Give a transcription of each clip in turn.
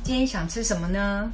今天想吃什么呢？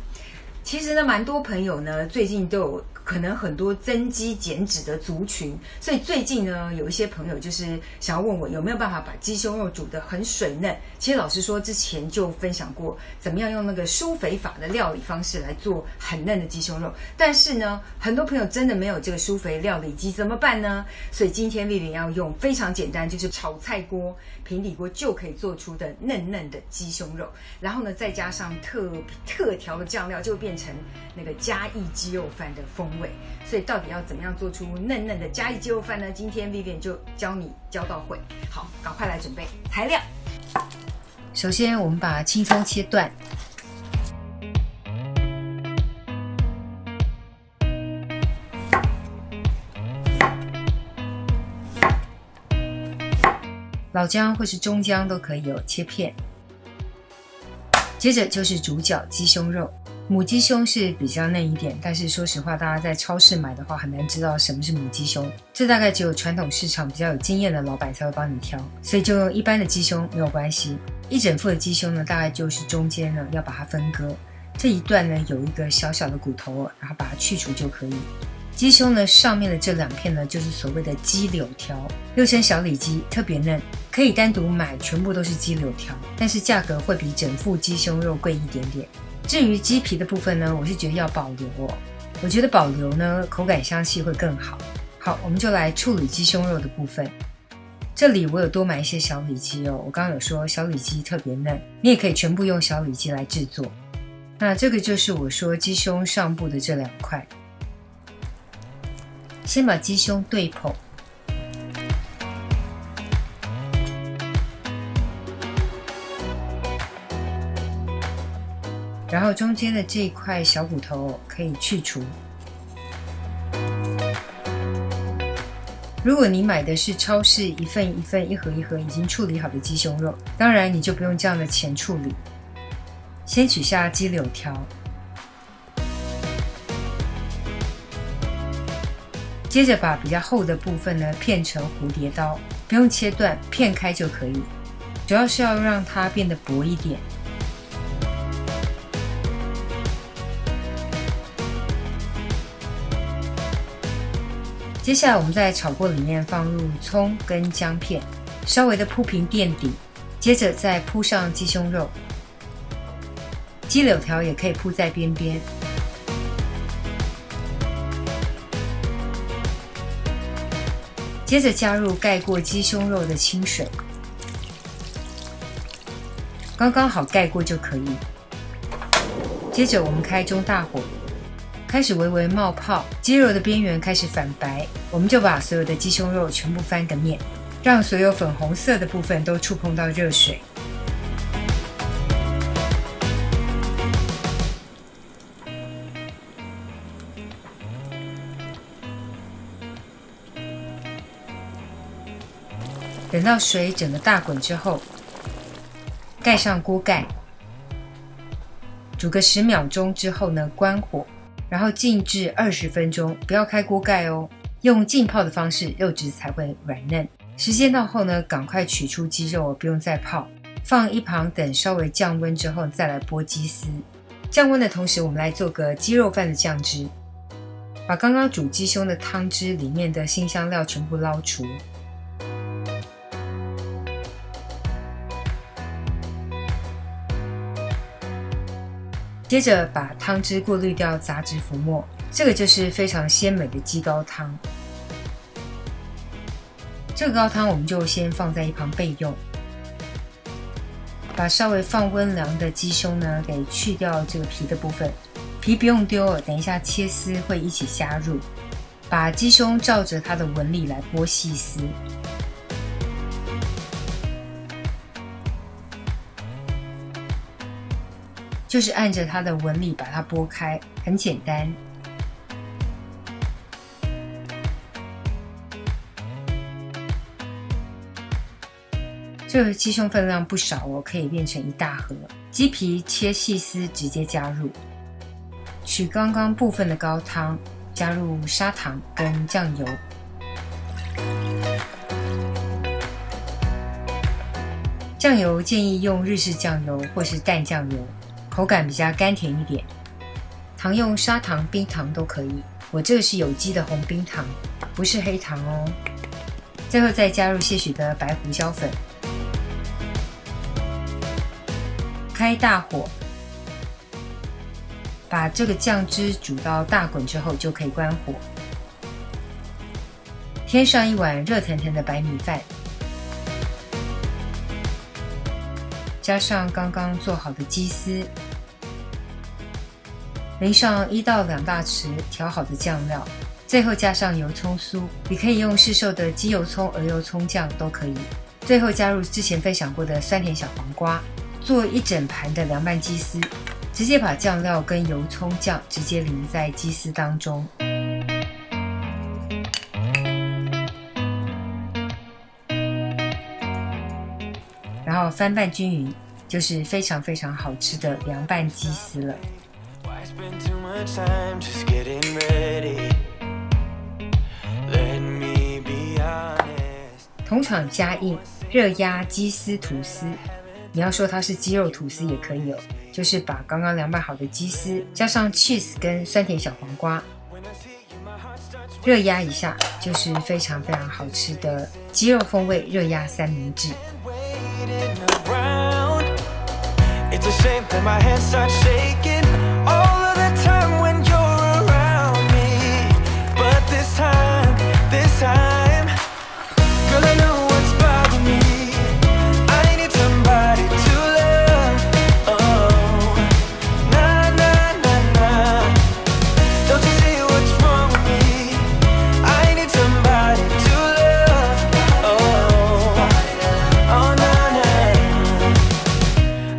其实呢，蛮多朋友呢最近都有可能很多增肌减脂的族群，所以最近呢有一些朋友就是想要问我有没有办法把鸡胸肉煮得很水嫩。其实老实说，之前就分享过怎么样用那个舒肥法的料理方式来做很嫩的鸡胸肉，但是呢，很多朋友真的没有这个舒肥料理机，怎么办呢？所以今天Vivian要用非常简单，就是炒菜锅、平底锅就可以做出的嫩嫩的鸡胸肉，然后呢再加上特调的酱料，就会变成那个嘉义鸡肉饭的风味。所以到底要怎么样做出嫩嫩的嘉义鸡肉饭呢？今天 Vivian 就教你教到会。好，赶快来准备材料。首先我们把青葱切断，老姜或是中姜都可以切片。接着就是主角鸡胸肉，母鸡胸是比较嫩一点，但是说实话，大家在超市买的话很难知道什么是母鸡胸，这大概只有传统市场比较有经验的老板才会帮你挑，所以就用一般的鸡胸没有关系。一整副的鸡胸呢，大概就是中间呢要把它分割，这一段呢有一个小小的骨头，然后把它去除就可以。鸡胸呢上面的这两片呢就是所谓的鸡柳条，又称小里鸡，特别嫩，可以单独买，全部都是鸡柳条，但是价格会比整副鸡胸肉贵一点点。至于鸡皮的部分呢，我是觉得要保留我觉得保留呢口感香气会更好。好，我们就来处理鸡胸肉的部分。这里我有多买一些小里脊我刚刚有说小里脊特别嫩，你也可以全部用小里脊来制作。那这个就是我说鸡胸上部的这两块。先把鸡胸对剖，然后中间的这一块小骨头可以去除。如果你买的是超市一份一份、一盒一盒已经处理好的鸡胸肉，当然你就不用这样的前处理。先取下鸡柳条，接着把比较厚的部分呢片成蝴蝶刀，不用切断，片开就可以，主要是要让它变得薄一点。接下来我们在炒锅里面放入葱跟姜片，稍微的铺平垫底，接着再铺上鸡胸肉，鸡柳条也可以铺在边边。接着加入盖过鸡胸肉的清水，刚刚好盖过就可以。接着我们开中大火，开始微微冒泡，鸡肉的边缘开始反白，我们就把所有的鸡胸肉全部翻个面，让所有粉红色的部分都触碰到热水。等到水整个大滚之后，盖上锅盖，煮个10秒钟之后呢，关火。然后静置20分钟，不要开锅盖用浸泡的方式，肉质才会软嫩。时间到后呢，赶快取出鸡肉不用再泡，放一旁等稍微降温之后再来剥鸡丝。降温的同时，我们来做个鸡肉饭的酱汁，把刚刚煮鸡胸的汤汁里面的辛香料全部捞除。接着把汤汁过滤掉杂质浮沫，这个就是非常鲜美的鸡高汤。这个高汤我们就先放在一旁备用。把稍微放温凉的鸡胸呢给去掉这个皮的部分，皮不用丢等一下切丝会一起加入。把鸡胸照着它的纹理来剥细丝。就是按着它的纹理把它剥开，很简单。这个鸡胸分量不少可以变成一大盒。鸡皮切细丝直接加入，取刚刚部分的高汤，加入砂糖跟酱油。酱油建议用日式酱油或是淡酱油，口感比较甘甜一点。糖用砂糖、冰糖都可以，我这个是有机的红冰糖，不是黑糖哦。最后再加入些许的白胡椒粉，开大火，把这个酱汁煮到大滚之后就可以关火。添上一碗热腾腾的白米饭，加上刚刚做好的鸡丝，淋上1到2大匙调好的酱料，最后加上油葱酥，你可以用市售的鸡油葱、鹅油葱酱都可以。最后加入之前分享过的酸甜小黄瓜，做一整盘的凉拌鸡丝，直接把酱料跟油葱酱直接淋在鸡丝当中。然后翻拌均匀，就是非常非常好吃的凉拌鸡丝了。同场加映热压鸡丝吐司，你要说它是鸡肉吐司也可以哦，就是把刚刚凉拌好的鸡丝加上 cheese 跟酸甜小黄瓜，热压一下，就是非常非常好吃的鸡肉风味热压三明治。It's a shame that my hands start shaking all of the time when you're around me. But this time, girl, I know what's bothering me. I need somebody to love. Oh, nah, nah, nah, nah. Don't you see what's wrong with me? I need somebody to love. Oh, oh, nah, nah.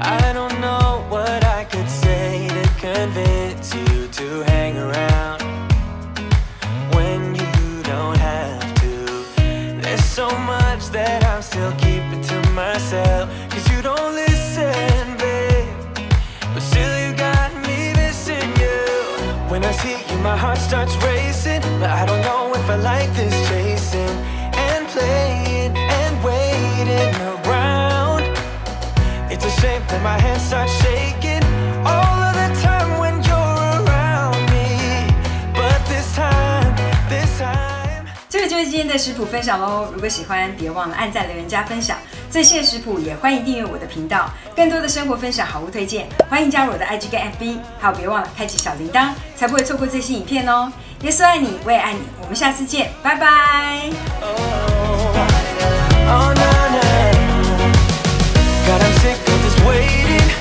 I don't know what I could say to convince you to hang around when you don't have to. There's so much that I'm still keeping to myself, 'cause you don't listen, babe. But still you got me missing you. When I see you, my heart starts racing, but I don't know if I like this chasing and playing and waiting around. It's a shame that my hands start shaking all of the time when you're around me. But this time. 这个就是今天的食谱分享喽。如果喜欢，别忘了按赞、留言、加分享。最新的食谱也欢迎订阅我的频道。更多的生活分享、好物推荐，欢迎加入我的 IG 跟 FB， 还有别忘了开启小铃铛，才不会错过最新影片哦。耶稣爱你，我也爱你，我们下次见，拜拜。God, I'm sick of this waiting.